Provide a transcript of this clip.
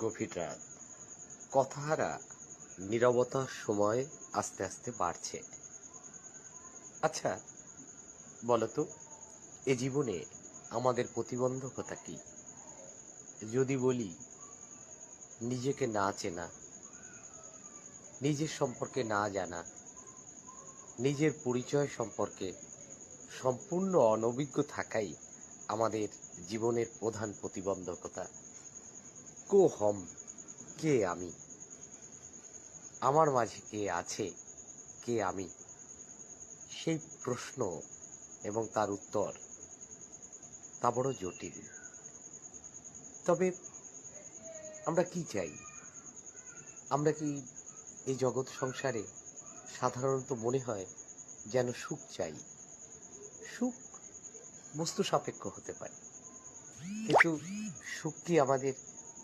গভীর রাত, কথাহারা নীরবতার সময় আস্তে আস্তে বাড়ছে। আচ্ছা, বলতো, এ জীবনে আমাদের প্রতিবন্ধকতা কি? যদি বলি, নিজেকে না চেনা, নিজের সম্পর্কে না জানা, নিজের পরিচয় সম্পর্কে সম্পূর্ণ অনভিজ্ঞ থাকাই আমাদের জীবনের প্রধান প্রতিবন্ধকতা। কো হম, কে আমি, আমার মাঝে কে আছে, কে আমি, সেই প্রশ্ন এবং তার উত্তর তা বড় জটিল। তবে আমরা কি চাই? আমরা কি এই জগৎ সংসারে সাধারণত মনে হয় যেন সুখ চাই? সুখ বস্তু সাপেক্ষ হতে পারে, কিন্তু সুখ কি আমাদের